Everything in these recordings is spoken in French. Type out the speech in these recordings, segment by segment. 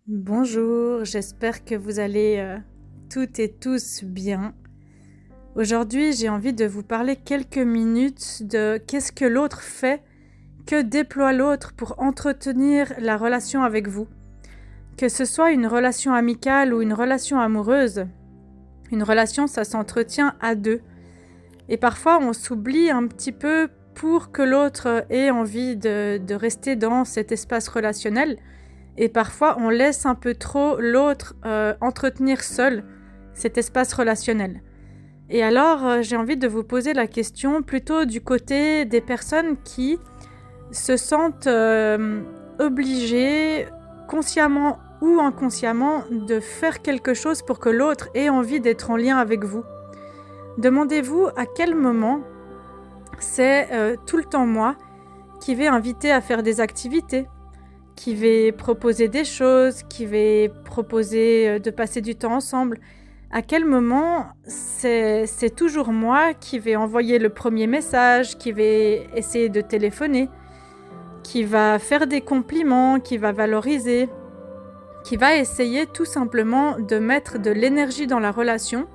Bonjour, j'espère que vous allez toutes et tous bien. Aujourd'hui, j'ai envie de vous parler quelques minutes de qu'est-ce que l'autre fait, que déploie l'autre pour entretenir la relation avec vous. Que ce soit une relation amicale ou une relation amoureuse, une relation, ça s'entretient à deux. Et parfois, on s'oublie un petit peu pour que l'autre ait envie de rester dans cet espace relationnel. Et parfois, on laisse un peu trop l'autre entretenir seul cet espace relationnel. Et alors, j'ai envie de vous poser la question plutôt du côté des personnes qui se sentent obligées, consciemment ou inconsciemment, de faire quelque chose pour que l'autre ait envie d'être en lien avec vous. Demandez-vous à quel moment c'est tout le temps moi qui vais inviter à faire des activités, qui vais proposer des choses, qui vais proposer de passer du temps ensemble. À quel moment c'est toujours moi qui vais envoyer le premier message, qui vais essayer de téléphoner, qui va faire des compliments, qui va valoriser, qui va essayer tout simplement de mettre de l'énergie dans la relation,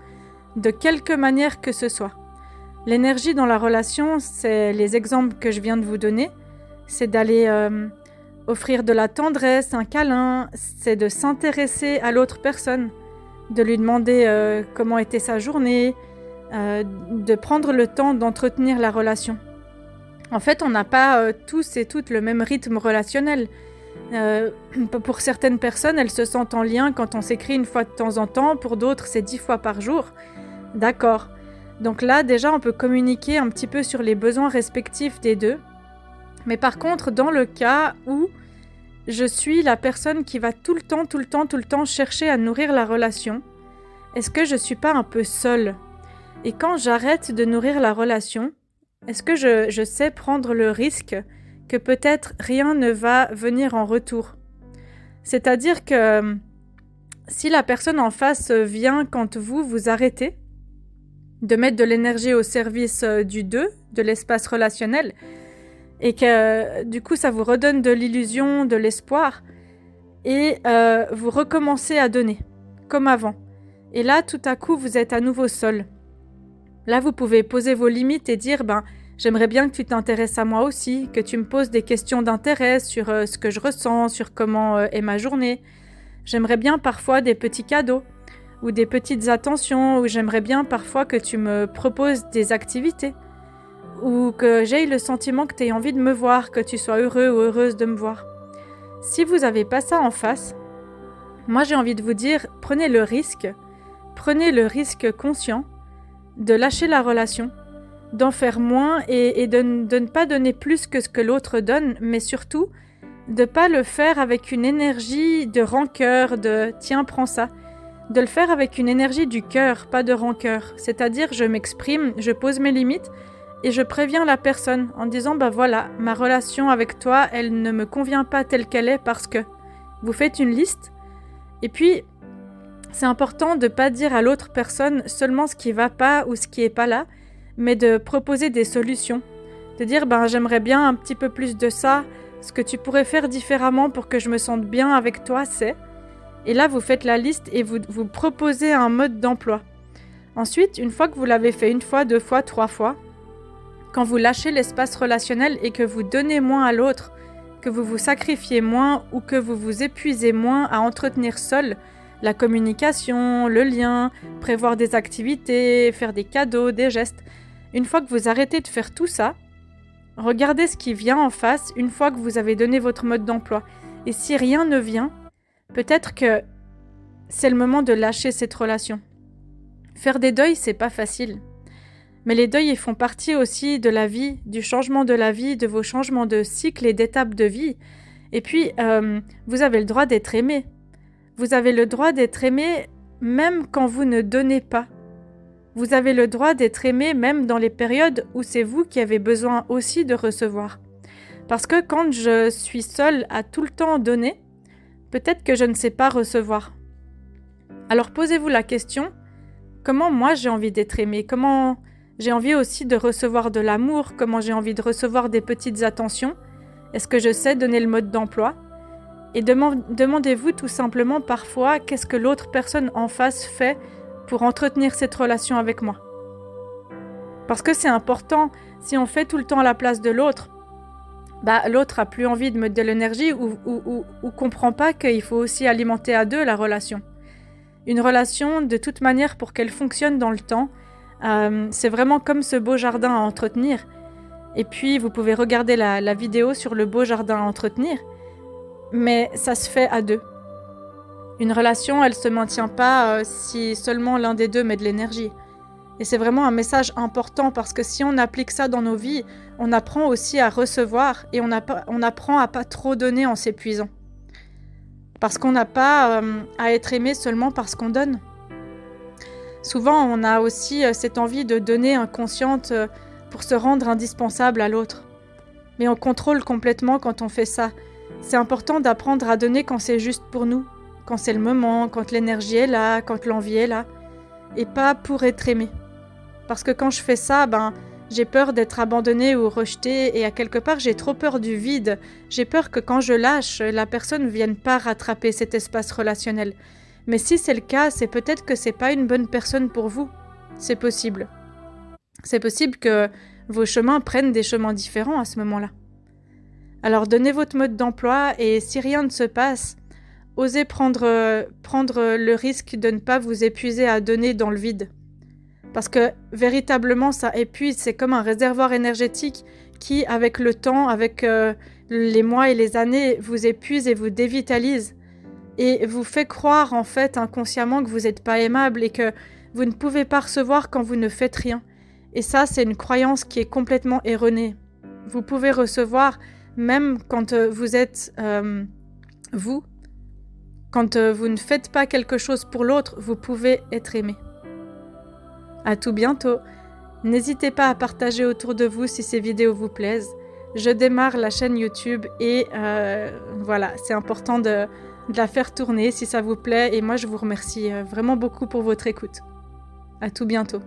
de quelque manière que ce soit. L'énergie dans la relation, c'est les exemples que je viens de vous donner, c'est d'aller offrir de la tendresse, un câlin, c'est de s'intéresser à l'autre personne, de lui demander comment était sa journée, de prendre le temps d'entretenir la relation. En fait, on n'a pas tous et toutes le même rythme relationnel. Pour certaines personnes, elles se sentent en lien quand on s'écrit une fois de temps en temps, pour d'autres, c'est 10 fois par jour. D'accord. Donc là, déjà, on peut communiquer un petit peu sur les besoins respectifs des deux. Mais par contre, dans le cas où je suis la personne qui va tout le temps chercher à nourrir la relation, est-ce que je suis pas un peu seule? Et quand j'arrête de nourrir la relation, est-ce que je sais prendre le risque que peut-être rien ne va venir en retour? C'est-à-dire que si la personne en face vient quand vous arrêtez de mettre de l'énergie au service du deux, de l'espace relationnel, et que du coup ça vous redonne de l'illusion, de l'espoir, et vous recommencez à donner, comme avant. Et là, tout à coup, vous êtes à nouveau seul. Là, vous pouvez poser vos limites et dire « j'aimerais bien que tu t'intéresses à moi aussi, que tu me poses des questions d'intérêt sur ce que je ressens, sur comment est ma journée. J'aimerais bien parfois des petits cadeaux ou des petites attentions, ou j'aimerais bien parfois que tu me proposes des activités. » Ou que j'aie le sentiment que tu aies envie de me voir, que tu sois heureux ou heureuse de me voir. Si vous n'avez pas ça en face, moi j'ai envie de vous dire, prenez le risque conscient de lâcher la relation, d'en faire moins et de ne pas donner plus que ce que l'autre donne, mais surtout de ne pas le faire avec une énergie de rancœur, de « tiens, prends ça », de le faire avec une énergie du cœur, pas de rancœur. C'est-à-dire, je m'exprime, je pose mes limites, et je préviens la personne en disant « voilà, ma relation avec toi, elle ne me convient pas telle qu'elle est parce que… » Vous faites une liste. Et puis, c'est important de ne pas dire à l'autre personne seulement ce qui ne va pas ou ce qui n'est pas là, mais de proposer des solutions. De dire « j'aimerais bien un petit peu plus de ça, ce que tu pourrais faire différemment pour que je me sente bien avec toi, c'est… » Et là, vous faites la liste et vous proposez un mode d'emploi. Ensuite, une fois que vous l'avez fait une fois, deux fois, trois fois, quand vous lâchez l'espace relationnel et que vous donnez moins à l'autre, que vous vous sacrifiez moins ou que vous vous épuisez moins à entretenir seul la communication, le lien, prévoir des activités, faire des cadeaux, des gestes, une fois que vous arrêtez de faire tout ça, regardez ce qui vient en face une fois que vous avez donné votre mode d'emploi. Et si rien ne vient, peut-être que c'est le moment de lâcher cette relation. Faire des deuils, c'est pas facile. Mais les deuils, ils font partie aussi de la vie, du changement de la vie, de vos changements de cycle et d'étapes de vie. Et puis, vous avez le droit d'être aimé. Vous avez le droit d'être aimé même quand vous ne donnez pas. Vous avez le droit d'être aimé même dans les périodes où c'est vous qui avez besoin aussi de recevoir. Parce que quand je suis seule à tout le temps donner, peut-être que je ne sais pas recevoir. Alors posez-vous la question, comment moi j'ai envie d'être aimée? Comment j'ai envie aussi de recevoir de l'amour? Comment j'ai envie de recevoir des petites attentions? Est-ce que je sais donner le mode d'emploi? Et demandez-vous tout simplement parfois qu'est-ce que l'autre personne en face fait pour entretenir cette relation avec moi. Parce que c'est important, si on fait tout le temps à la place de l'autre, l'autre a plus envie de mettre de l'énergie ou comprend pas qu'il faut aussi alimenter à deux la relation. Une relation, de toute manière, pour qu'elle fonctionne dans le temps, c'est vraiment comme ce beau jardin à entretenir. Et puis, vous pouvez regarder la vidéo sur le beau jardin à entretenir, mais ça se fait à deux. Une relation, elle se maintient pas si seulement l'un des deux met de l'énergie. Et c'est vraiment un message important parce que si on applique ça dans nos vies, on apprend aussi à recevoir et on apprend à pas trop donner en s'épuisant. Parce qu'on n'a pas à être aimé seulement parce qu'on donne. Souvent, on a aussi cette envie de donner inconsciente pour se rendre indispensable à l'autre. Mais on contrôle complètement quand on fait ça. C'est important d'apprendre à donner quand c'est juste pour nous, quand c'est le moment, quand l'énergie est là, quand l'envie est là, et pas pour être aimé. Parce que quand je fais ça, j'ai peur d'être abandonnée ou rejetée et à quelque part j'ai trop peur du vide. J'ai peur que quand je lâche, la personne ne vienne pas rattraper cet espace relationnel. Mais si c'est le cas, c'est peut-être que c'est pas une bonne personne pour vous. C'est possible. C'est possible que vos chemins prennent des chemins différents à ce moment-là. Alors donnez votre mode d'emploi et si rien ne se passe, osez prendre le risque de ne pas vous épuiser à donner dans le vide. Parce que véritablement ça épuise, c'est comme un réservoir énergétique qui, avec le temps, avec les mois et les années, vous épuise et vous dévitalise. Et vous fait croire en fait inconsciemment que vous n'êtes pas aimable et que vous ne pouvez pas recevoir quand vous ne faites rien. Et ça, c'est une croyance qui est complètement erronée. Vous pouvez recevoir même quand vous êtes vous. Quand vous ne faites pas quelque chose pour l'autre, vous pouvez être aimé. À tout bientôt. N'hésitez pas à partager autour de vous si ces vidéos vous plaisent. Je démarre la chaîne YouTube et voilà, c'est important de la faire tourner si ça vous plaît et moi je vous remercie vraiment beaucoup pour votre écoute. À tout bientôt.